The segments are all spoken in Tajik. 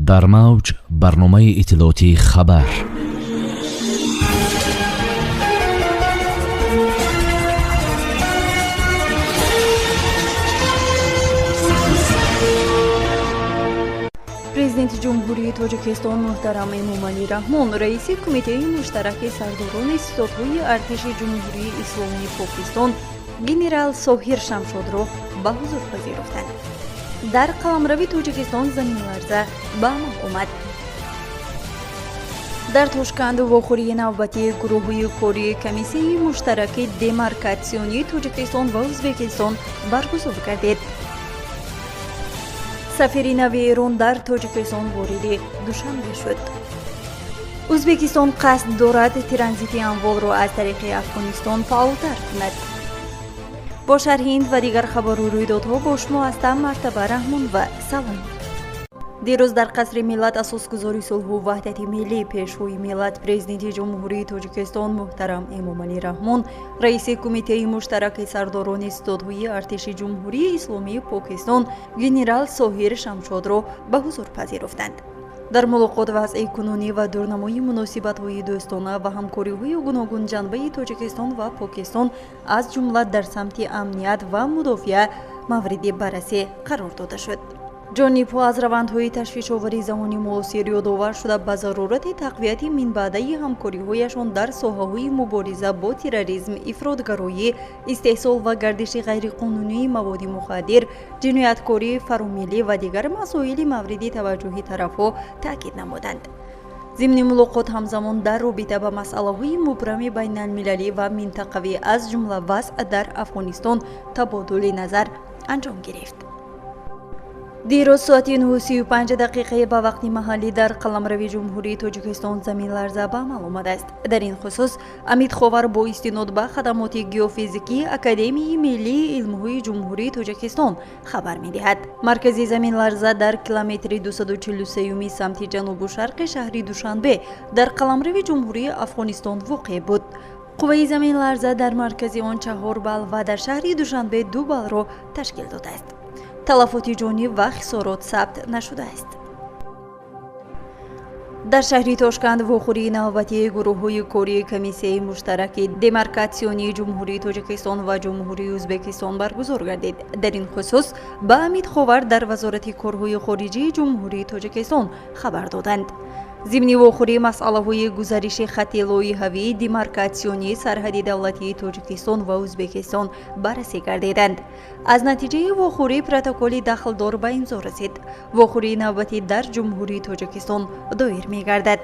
در موج برنامه اطلاعاتی خبر. президенти ҷумҳурии тоҷикистон муҳтарам эмомалӣ раҳмон, раиси кумитаи муштараки сардорони ситодҳои артиши ҷумҳурии исломии покистон генерал Соҳир Шамшодро ба ҳузур пазируфтанд. дар қаламрави тоҷикистон заминларза ба амал омад. дар Тошканд вохӯрии навбатии гурӯҳи кории комиссияи муштараки демаркатсионии Тоҷикистон ва Ӯзбекистон баргузор гардид. сафири нави Эрон дар Тоҷикистон вориди Душанбе шуд. Ӯзбекистон қасд дорад транзити амволро аз тариқи Афғонистон фаъолтар кунад. бо шарҳи ин ва дигар хабару рӯйдодҳо бо шумо ҳастам Мартаба Раҳмон ва салом. дирӯз дар қасри миллат асосгузори сулҳу ваҳдати миллӣ пешвои миллат президенти ҷумҳурии Тоҷикистон муҳтарам Эмомалӣ Раҳмон, раиси кумитаи муштараки сардорони ситодҳои артиши ҷумҳурии исломии Покистон генерал Соҳир Шамшодро ба ҳузур пазируфтанд. дар мулоқот вазъи кунунӣ ва дурнамои муносибатҳои дӯстона ва ҳамкориҳои гуногун ҷанбаи Тоҷикистон ва Покистон аз ҷумла дар самти амният ва мудофиа мавриди баррасӣ қарор дода шуд. ҷонибҳо аз равандҳои ташвишовари замони муосир ёдовар шуда ба зарурати тақвияти минбаъдаи ҳамкориҳояшон дар соҳаҳои мубориза бо терроризм, ифротгароӣ, истеҳсол ва гардиши ғайриқонунии маводи мухаддир, ҷинояткорӣ фаромиллӣ ва дигар масоили мавриди таваҷҷуҳи тарафҳо таъкид намуданд. зимни мулоқот ҳамзамон дар робита ба масъалаҳои мубрами байналмилалӣ ва минтақавӣ аз ҷумла вазъ дар Афғонистон табодули назар анҷом гирифт. дирӯз соати 9:35 ба вақти маҳаллӣ дар қаламрави ҷумҳурии Тоҷикистон заминларза ба амал омадааст. дар ин хусус Амид Ховар бо истинод ба хадамоти геофизикии Академияи Миллии илмҳои ҷумҳурии Тоҷикистон хабар медиҳад. маркази заминларза дар километри 243 самти ҷанубу шарқи шаҳри Душанбе дар қаламрави ҷумҳурии Афғонистон воқеъ буд. қувваи заминларза дар маркази он 4 балл ва дар шаҳри Душанбе 2 баллро ташкил додааст. талафоти ҷонӣ ва хисорот сабт нашудааст. дар шаҳри Тошканд вохӯрии навбатии гурӯҳҳои кории комиссияи муштараки демаркатсионии ҷумҳурии Тоҷикистон ва ҷумҳурии Ӯзбекистон баргузор гардид. дар ин хусус ба Амид Ховар дар вазорати корҳои хориҷии ҷумҳурии Тоҷикистон хабар доданд. зимни вохӯрӣ масъалаҳои гузариши хатти лоиҳавии демаркатсионии сарҳади давлатии Тоҷикистон ва Ӯзбекистон баррасӣ гардиданд. аз натиҷаи вохӯрӣ протоколи дахлдор ба имзо расид. вохӯрии навбатӣ дар ҷумҳурии Тоҷикистон доир мегардад.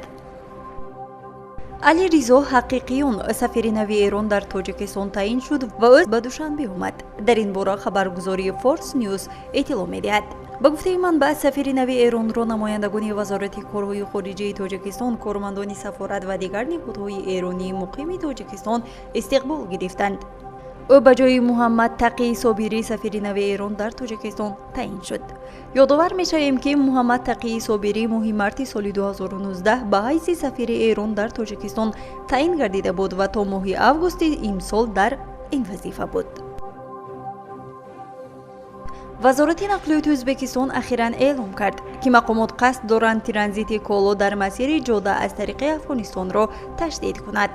Али Ризо Ҳақиқиён, сафири нави Эрон дар Тоҷикистон таъин шуд ва ӯ ба Душанбе омад. дар ин бора хабаргузории Форс Ньюс иттилоъ медиҳад. ба гуфтаи манбаъ, сафири нави Эронро намояндагони вазорати корҳои хориҷии Тоҷикистон, кормандони сафорат ва дигар неҳудҳои эронии муқими Тоҷикистон истиқбол гирифтанд. ӯ ба ҷои Муҳаммад Тақии Собирӣ, сафири нави Эрон дар Тоҷикистон таъин шуд. ёдовар мешавем, ки Муҳаммад Тақии Собирӣ моҳи марти соли 2019 ба ҳайси сафири Эрон дар Тоҷикистон таъин гардида буд ва то моҳи августи имсол дар ин вазифа буд. вазорати нақлиёти Ӯзбекистон ахиран эълом кард, ки мақомот қасд доранд транзити коло дар масири ҷода аз тариқи Афғонистонро таҷдид кунад.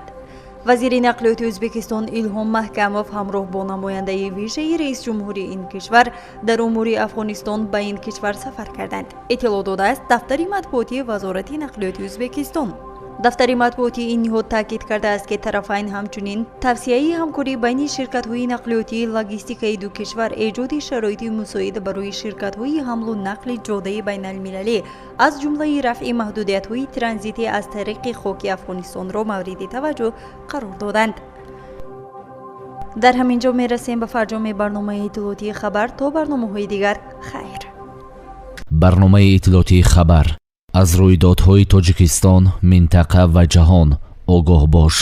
вазири нақлиёти Ӯзбекистон Илҳом Маҳкамов ҳамроҳ бо намояндаи вишаи раисҷумҳури ин кишвар дар умури Афғонистон ба ин кишвар сафар карданд. иттилоъ додааст дафтари матбуотии вазорати нақлиёти Ӯзбекистон. дафтари матбуотӣ ин ниҳод таъкид кардааст, ки тарафайн ҳамчунин тавсияи ҳамкорӣ байни ширкатҳои нақлиётии логистикаи ду кишвар, эҷоди шароити мусоид барои ширкатҳои ҳамлу нақли ҷодаи байналмилалӣ аз ҷумлаи рафъи маҳдудиятҳои транзитӣ аз тариқи хоки Афғонистонро мавриди таваҷҷӯҳ қарор доданд. дар ҳамин ҷо мерасем ба фарҷоми барномаи иттилоъотии хабар. то барномаҳои дигар, хайр. барномаи иттилоъотии хабар. аз рӯйдодҳои Тоҷикистон, минтақа ва ҷаҳон огоҳ бош.